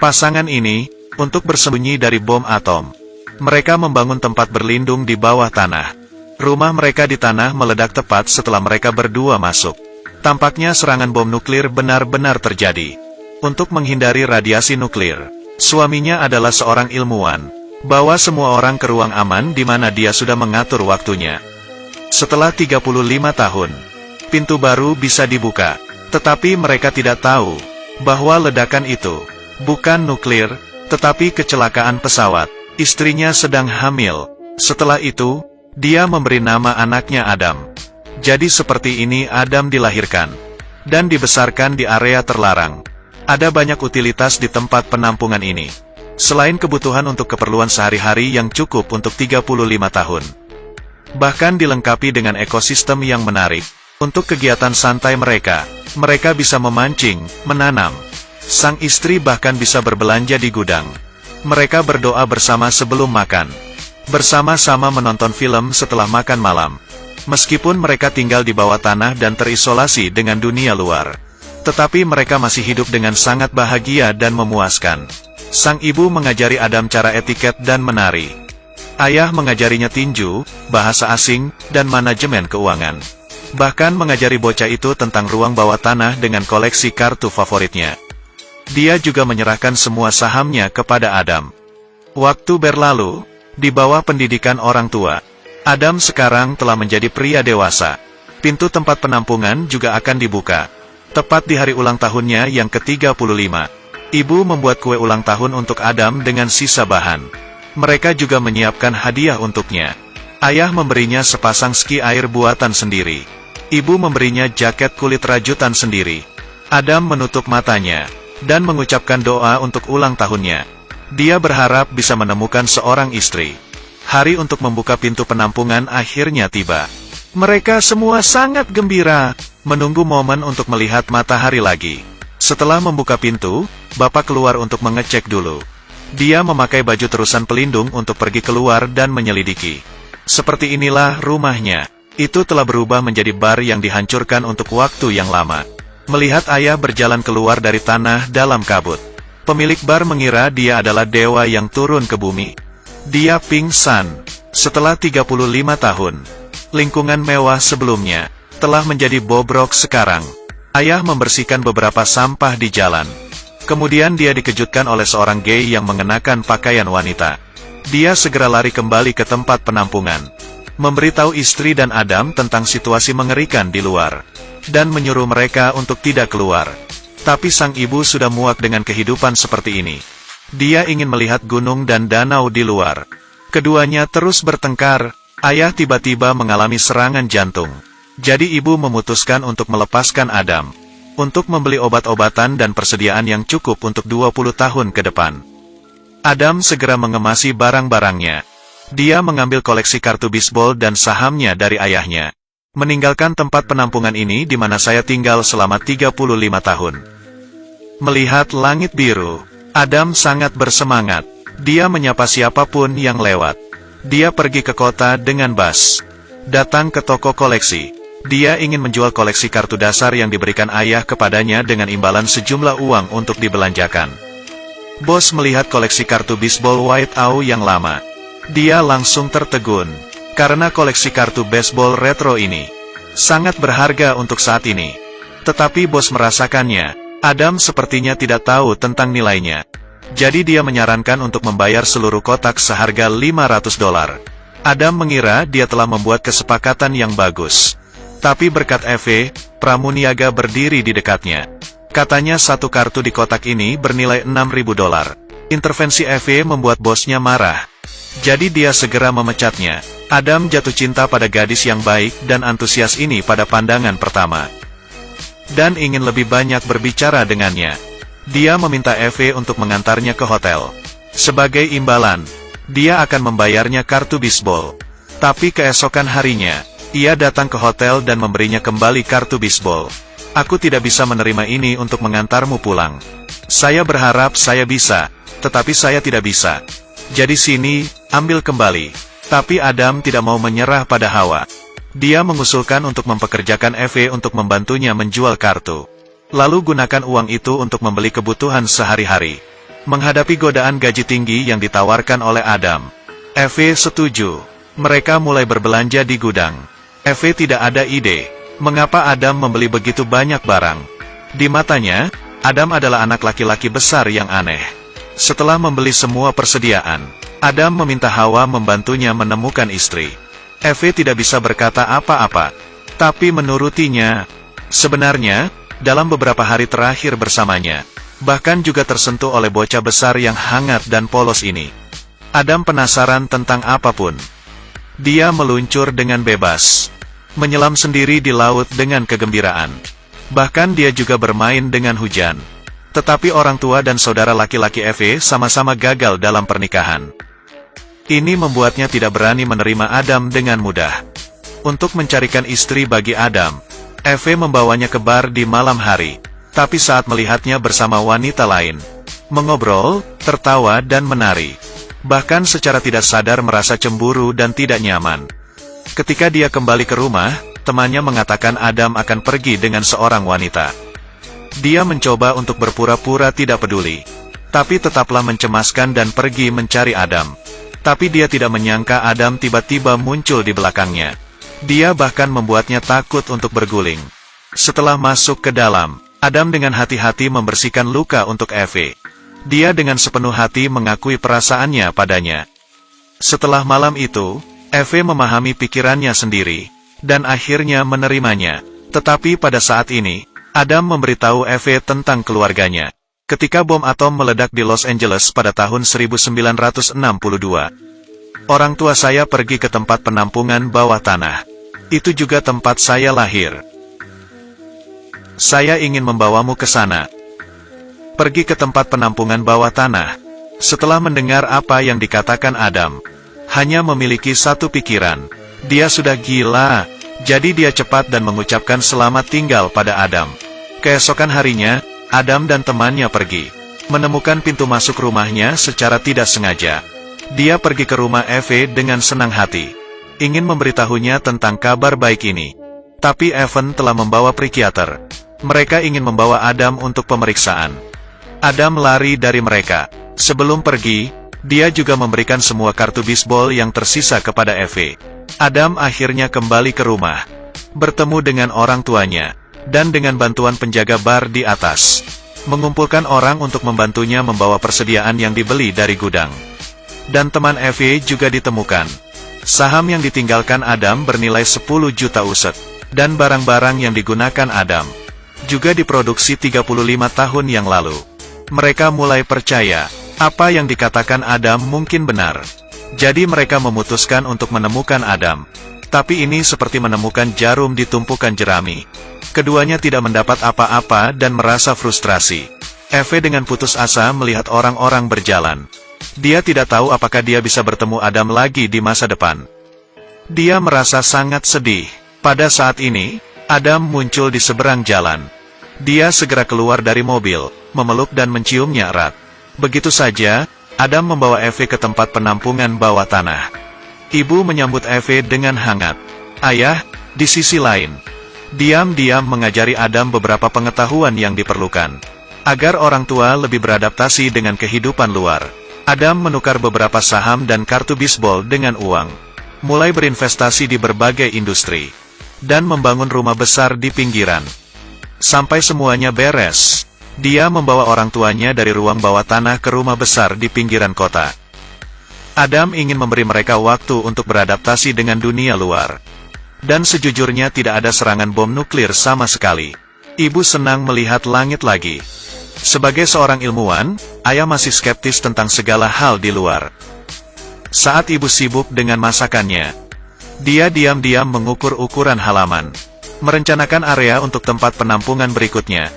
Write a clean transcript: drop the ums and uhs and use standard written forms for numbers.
Pasangan ini, untuk bersembunyi dari bom atom, mereka membangun tempat berlindung di bawah tanah. Rumah mereka di tanah meledak tepat setelah mereka berdua masuk. Tampaknya serangan bom nuklir benar-benar terjadi. Untuk menghindari radiasi nuklir, suaminya adalah seorang ilmuwan. Bawa semua orang ke ruang aman di mana dia sudah mengatur waktunya. Setelah 35 tahun, pintu baru bisa dibuka. Tetapi mereka tidak tahu bahwa ledakan itu bukan nuklir, tetapi kecelakaan pesawat. Istrinya sedang hamil. Setelah itu, dia memberi nama anaknya Adam. Jadi seperti ini Adam dilahirkan dan dibesarkan di area terlarang. Ada banyak utilitas di tempat penampungan ini. Selain kebutuhan untuk keperluan sehari-hari yang cukup untuk 35 tahun. Bahkan dilengkapi dengan ekosistem yang menarik. Untuk kegiatan santai mereka bisa memancing, menanam. Sang istri bahkan bisa berbelanja di gudang. Mereka berdoa bersama sebelum makan. Bersama-sama menonton film setelah makan malam. Meskipun mereka tinggal di bawah tanah dan terisolasi dengan dunia luar. Tetapi mereka masih hidup dengan sangat bahagia dan memuaskan. Sang ibu mengajari Adam cara etiket dan menari. Ayah mengajarinya tinju, bahasa asing, dan manajemen keuangan. Bahkan mengajari bocah itu tentang ruang bawah tanah dengan koleksi kartu favoritnya. Dia juga menyerahkan semua sahamnya kepada Adam. Waktu berlalu, di bawah pendidikan orang tua, Adam sekarang telah menjadi pria dewasa. Pintu tempat penampungan juga akan dibuka. Tepat di hari ulang tahunnya yang ke-35. Ibu membuat kue ulang tahun untuk Adam dengan sisa bahan. Mereka juga menyiapkan hadiah untuknya. Ayah memberinya sepasang ski air buatan sendiri. Ibu memberinya jaket kulit rajutan sendiri. Adam menutup matanya dan mengucapkan doa untuk ulang tahunnya. Dia berharap bisa menemukan seorang istri. Hari untuk membuka pintu penampungan akhirnya tiba. Mereka semua sangat gembira, menunggu momen untuk melihat matahari lagi. Setelah membuka pintu, Bapak keluar untuk mengecek dulu. Dia memakai baju terusan pelindung untuk pergi keluar dan menyelidiki. Seperti inilah rumahnya. Itu telah berubah menjadi bar yang dihancurkan untuk waktu yang lama. Melihat ayah berjalan keluar dari tanah dalam kabut. Pemilik bar mengira dia adalah dewa yang turun ke bumi. Dia pingsan. Setelah 35 tahun, lingkungan mewah sebelumnya telah menjadi bobrok sekarang. Ayah membersihkan beberapa sampah di jalan. Kemudian dia dikejutkan oleh seorang gay yang mengenakan pakaian wanita. Dia segera lari kembali ke tempat penampungan. Memberitahu istri dan Adam tentang situasi mengerikan di luar. Dan menyuruh mereka untuk tidak keluar. Tapi sang ibu sudah muak dengan kehidupan seperti ini. Dia ingin melihat gunung dan danau di luar. Keduanya terus bertengkar. Ayah tiba-tiba mengalami serangan jantung. Jadi ibu memutuskan untuk melepaskan Adam. Untuk membeli obat-obatan dan persediaan yang cukup untuk 20 tahun ke depan. Adam segera mengemasi barang-barangnya. Dia mengambil koleksi kartu bisbol dan sahamnya dari ayahnya. Meninggalkan tempat penampungan ini di mana saya tinggal selama 35 tahun. Melihat langit biru, Adam sangat bersemangat. Dia menyapa siapapun yang lewat. Dia pergi ke kota dengan bus. Datang ke toko koleksi. Dia ingin menjual koleksi kartu dasar yang diberikan ayah kepadanya dengan imbalan sejumlah uang untuk dibelanjakan. Bos melihat koleksi kartu bisbol White Owl yang lama. Dia langsung tertegun, karena koleksi kartu baseball retro ini sangat berharga untuk saat ini. Tetapi bos merasakannya, Adam sepertinya tidak tahu tentang nilainya. Jadi dia menyarankan untuk membayar seluruh kotak seharga $500. Adam mengira dia telah membuat kesepakatan yang bagus. Tapi berkat Eve, pramuniaga berdiri di dekatnya. Katanya satu kartu di kotak ini bernilai $6.000. Intervensi Eve membuat bosnya marah. Jadi dia segera memecatnya. Adam jatuh cinta pada gadis yang baik dan antusias ini pada pandangan pertama. Dan ingin lebih banyak berbicara dengannya. Dia meminta Eve untuk mengantarnya ke hotel. Sebagai imbalan, dia akan membayarnya kartu bisbol. Tapi keesokan harinya, ia datang ke hotel dan memberinya kembali kartu bisbol. Aku tidak bisa menerima ini untuk mengantarmu pulang. Saya berharap saya bisa, tetapi saya tidak bisa. Jadi sini, ambil kembali. Tapi Adam tidak mau menyerah pada Hawa. Dia mengusulkan untuk mempekerjakan Eve untuk membantunya menjual kartu. Lalu gunakan uang itu untuk membeli kebutuhan sehari-hari. Menghadapi godaan gaji tinggi yang ditawarkan oleh Adam, Eve setuju. Mereka mulai berbelanja di gudang. Eve tidak ada ide, mengapa Adam membeli begitu banyak barang. Di matanya, Adam adalah anak laki-laki besar yang aneh. Setelah membeli semua persediaan, Adam meminta Hawa membantunya menemukan istri. Eve tidak bisa berkata apa-apa, tapi menurutinya. Sebenarnya, dalam beberapa hari terakhir bersamanya, bahkan juga tersentuh oleh bocah besar yang hangat dan polos ini. Adam penasaran tentang apapun. Dia meluncur dengan bebas, menyelam sendiri di laut dengan kegembiraan. Bahkan dia juga bermain dengan hujan. Tetapi orang tua dan saudara laki-laki Eve sama-sama gagal dalam pernikahan. Ini membuatnya tidak berani menerima Adam dengan mudah. Untuk mencarikan istri bagi Adam, Eve membawanya ke bar di malam hari. Tapi saat melihatnya bersama wanita lain, mengobrol, tertawa dan menari, bahkan secara tidak sadar merasa cemburu dan tidak nyaman. Ketika dia kembali ke rumah, temannya mengatakan Adam akan pergi dengan seorang wanita. Dia mencoba untuk berpura-pura tidak peduli, tapi tetaplah mencemaskan dan pergi mencari Adam. Tapi dia tidak menyangka Adam tiba-tiba muncul di belakangnya. Dia bahkan membuatnya takut untuk berguling. Setelah masuk ke dalam, Adam dengan hati-hati membersihkan luka untuk Eve. Dia dengan sepenuh hati mengakui perasaannya padanya. Setelah malam itu, Eve memahami pikirannya sendiri, dan akhirnya menerimanya. Tetapi pada saat ini, Adam memberitahu Eve tentang keluarganya. Ketika bom atom meledak di Los Angeles pada tahun 1962, orang tua saya pergi ke tempat penampungan bawah tanah. Itu juga tempat saya lahir. Saya ingin membawamu ke sana. Pergi ke tempat penampungan bawah tanah. Setelah mendengar apa yang dikatakan Adam, hanya memiliki satu pikiran. Dia sudah gila. Jadi dia cepat dan mengucapkan selamat tinggal pada Adam. Keesokan harinya, Adam dan temannya pergi, menemukan pintu masuk rumahnya secara tidak sengaja. Dia pergi ke rumah Eve dengan senang hati, ingin memberitahunya tentang kabar baik ini. Tapi Evan telah membawa psikiater. Mereka ingin membawa Adam untuk pemeriksaan. Adam lari dari mereka. Sebelum pergi, dia juga memberikan semua kartu bisbol yang tersisa kepada Eve. Adam akhirnya kembali ke rumah, bertemu dengan orang tuanya, dan dengan bantuan penjaga bar di atas, mengumpulkan orang untuk membantunya membawa persediaan yang dibeli dari gudang. Dan teman Eve juga ditemukan. Saham yang ditinggalkan Adam bernilai 10 juta US, dan barang-barang yang digunakan Adam juga diproduksi 35 tahun yang lalu. Mereka mulai percaya, apa yang dikatakan Adam mungkin benar. Jadi mereka memutuskan untuk menemukan Adam. Tapi ini seperti menemukan jarum di tumpukan jerami. Keduanya tidak mendapat apa-apa dan merasa frustrasi. Eve dengan putus asa melihat orang-orang berjalan. Dia tidak tahu apakah dia bisa bertemu Adam lagi di masa depan. Dia merasa sangat sedih. Pada saat ini, Adam muncul di seberang jalan. Dia segera keluar dari mobil, memeluk dan menciumnya erat. Begitu saja, Adam membawa Eve ke tempat penampungan bawah tanah. Ibu menyambut Eve dengan hangat. Ayah, di sisi lain, diam-diam mengajari Adam beberapa pengetahuan yang diperlukan, agar orang tua lebih beradaptasi dengan kehidupan luar. Adam menukar beberapa saham dan kartu bisbol dengan uang, mulai berinvestasi di berbagai industri, dan membangun rumah besar di pinggiran. Sampai semuanya beres, dia membawa orang tuanya dari ruang bawah tanah ke rumah besar di pinggiran kota. Adam ingin memberi mereka waktu untuk beradaptasi dengan dunia luar. Dan sejujurnya tidak ada serangan bom nuklir sama sekali. Ibu senang melihat langit lagi. Sebagai seorang ilmuwan, ayah masih skeptis tentang segala hal di luar. Saat ibu sibuk dengan masakannya, dia diam-diam mengukur ukuran halaman, merencanakan area untuk tempat penampungan berikutnya.